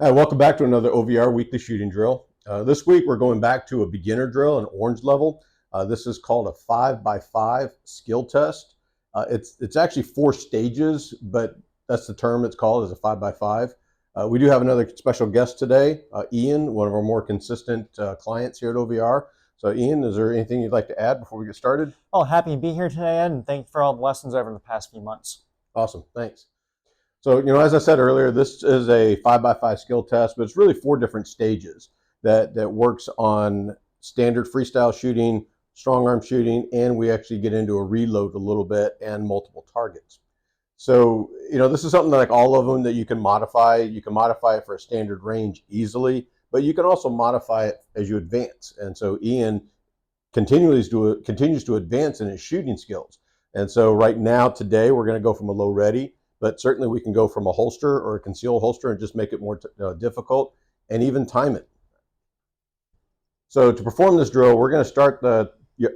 Hi, welcome back to another OVR weekly shooting drill. This week we're going back to a beginner drill, an orange level. This is called a 5x5 skill test. It's actually 4 stages, but that's the term it's called, is a 5x5. We do have another special guest today, Ian, one of our more consistent clients here at OVR. So Ian, is there anything you'd like to add before we get started? Oh, happy to be here today, Ed, and thank you for all the lessons over the past few months. Awesome, thanks. So, as I said earlier, this is a 5x5 skill test, but it's really 4 different stages that works on standard freestyle shooting, strong arm shooting, and we actually get into a reload a little bit and multiple targets. So, this is something like all of them that you can modify. You can modify it for a standard range easily, but you can also modify it as you advance. And so Ian continues to advance in his shooting skills. And so right now, today, we're going to go from a low ready, but certainly we can go from a holster or a concealed holster and just make it more difficult and even time it. So to perform this drill, we're going to start the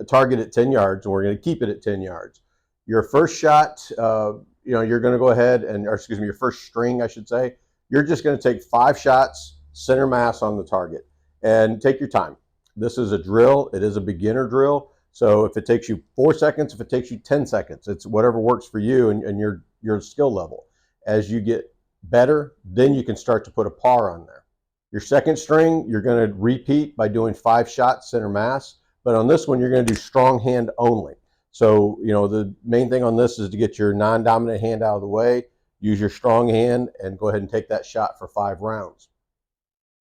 target at 10 yards and we're going to keep it at 10 yards. Your first shot, you're going to go ahead and, your first string, I should say, you're just going to take 5 shots, center mass on the target, and take your time. This is a drill. It is a beginner drill. So if it takes you 4 seconds, if it takes you 10 seconds, it's whatever works for you and your skill level. As you get better, then you can start to put a par on there. Your second string, you're going to repeat by doing 5 shots center mass, but on this one, you're going to do strong hand only. So, the main thing on this is to get your non-dominant hand out of the way, use your strong hand, and go ahead and take that shot for 5 rounds.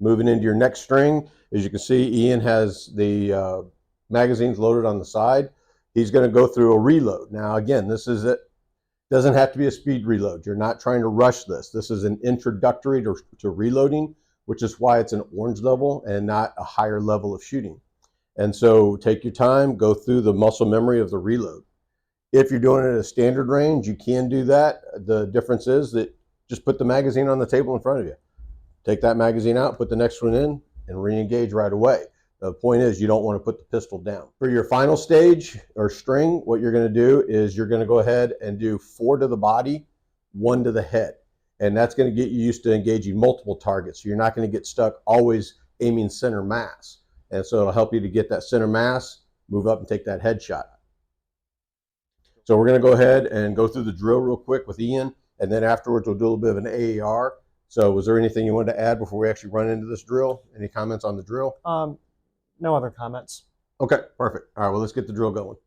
Moving into your next string, as you can see, Ian has the magazines loaded on the side. He's going to go through a reload. Now, again, this is it. Doesn't have to be a speed reload. You're not trying to rush this. This is an introductory to reloading, which is why it's an orange level and not a higher level of shooting. And so take your time, go through the muscle memory of the reload. If you're doing it at a standard range, you can do that. The difference is that just put the magazine on the table in front of you. Take that magazine out, put the next one in, and re-engage right away. The point is you don't want to put the pistol down. For your final stage or string, what you're going to do is you're going to go ahead and do 4 to the body, 1 to the head. And that's going to get you used to engaging multiple targets. So you're not going to get stuck always aiming center mass. And so it'll help you to get that center mass, move up and take that headshot. So we're going to go ahead and go through the drill real quick with Ian. And then afterwards, we'll do a little bit of an AAR. So was there anything you wanted to add before we actually run into this drill? Any comments on the drill? No other comments. Okay, perfect. All right, well, let's get the drill going.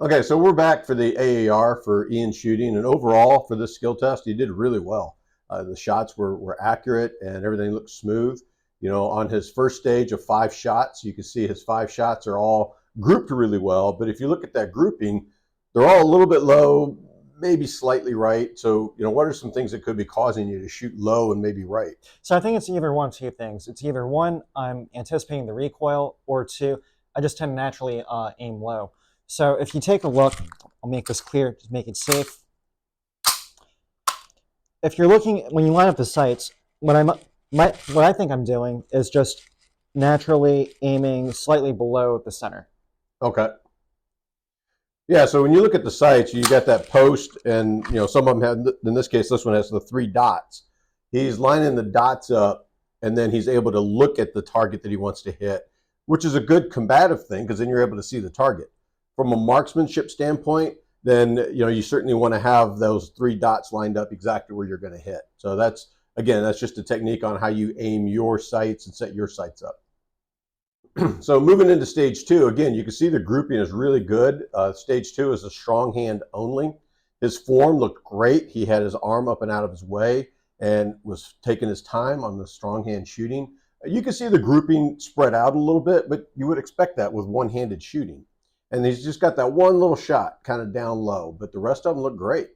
Okay, so we're back for the AAR for Ian shooting, and overall for this skill test, he did really well. The shots were accurate and everything looked smooth. On his first stage of 5 shots, you can see his 5 shots are all grouped really well, but if you look at that grouping, they're all a little bit low, maybe slightly right. So, what are some things that could be causing you to shoot low and maybe right? So I think it's either one of 2 things. It's either 1, I'm anticipating the recoil, or 2, I just tend to naturally aim low. So if you take a look, I'll make this clear to make it safe. If you're looking, when you line up the sights, what I think I'm doing is just naturally aiming slightly below the center. Okay. Yeah, so when you look at the sights, you got that post, and some of them have, in this case, this one has the 3 dots. He's lining the dots up, and then he's able to look at the target that he wants to hit, which is a good combative thing because then you're able to see the target. From a marksmanship standpoint, then you certainly want to have those 3 dots lined up exactly where you're going to hit. So that's just a technique on how you aim your sights and set your sights up. So moving into stage 2, again, you can see the grouping is really good. Stage 2 is a strong hand only. His form looked great. He had his arm up and out of his way. and was taking his time on the strong hand shooting. You can see the grouping spread out a little bit, but you would expect that with one-handed shooting. And he's just got that one little shot kind of down low, but the rest of them look great.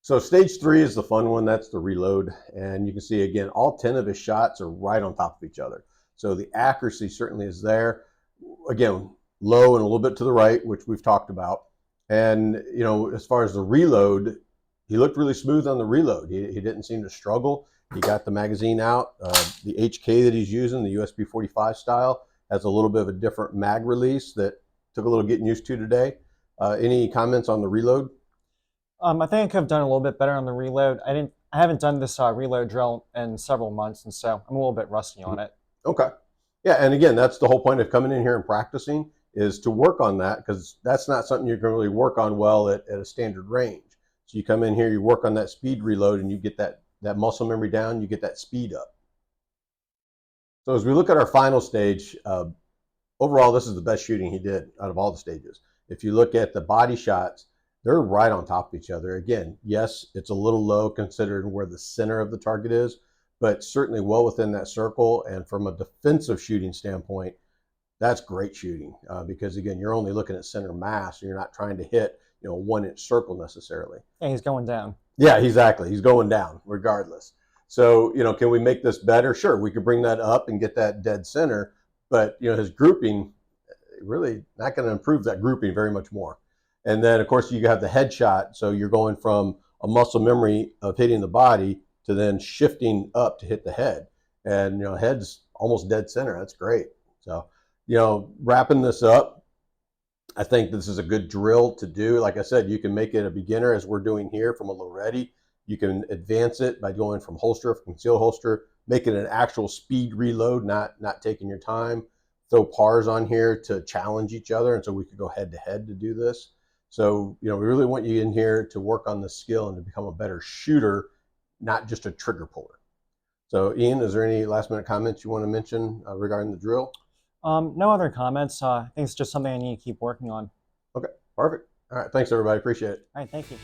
So stage 3 is the fun one. That's the reload. And you can see, again, all 10 of his shots are right on top of each other. So the accuracy certainly is there. Again, low and a little bit to the right, which we've talked about. And, as far as the reload, he looked really smooth on the reload. He didn't seem to struggle. He got the magazine out. The HK that he's using, the USB 45 style, has a little bit of a different mag release that took a little getting used to today. Any comments on the reload? I think I've done a little bit better on the reload. I haven't done this reload drill in several months, and so I'm a little bit rusty on it. Okay. Yeah, and again, that's the whole point of coming in here and practicing, is to work on that, because that's not something you can really work on well at a standard range. So you come in here, you work on that speed reload, and you get that muscle memory down, you get that speed up. So as we look at our final stage, overall, this is the best shooting he did out of all the stages. If you look at the body shots, they're right on top of each other. Again, yes, it's a little low considering where the center of the target is, but certainly well within that circle. And from a defensive shooting standpoint, that's great shooting, because again, you're only looking at center mass. You're not trying to hit, a 1-inch circle necessarily. Yeah, he's going down. Yeah, exactly. He's going down regardless. So, can we make this better? Sure, we could bring that up and get that dead center, but his grouping, really not going to improve that grouping very much more. And then, of course, you have the headshot. So you're going from a muscle memory of hitting the body to then shifting up to hit the head. And, head's almost dead center. That's great. So, wrapping this up, I think this is a good drill to do. Like I said, you can make it a beginner, as we're doing here, from a low ready. You can advance it by going from holster, from concealed holster, make it an actual speed reload, not taking your time. Throw pars on here to challenge each other, and so we could go head to head to do this. So, we really want you in here to work on this skill and to become a better shooter, not just a trigger puller. So, Ian, is there any last minute comments you want to mention regarding the drill? No other comments. I think it's just something I need to keep working on. Okay, perfect. All right, thanks everybody. Appreciate it. All right, thank you.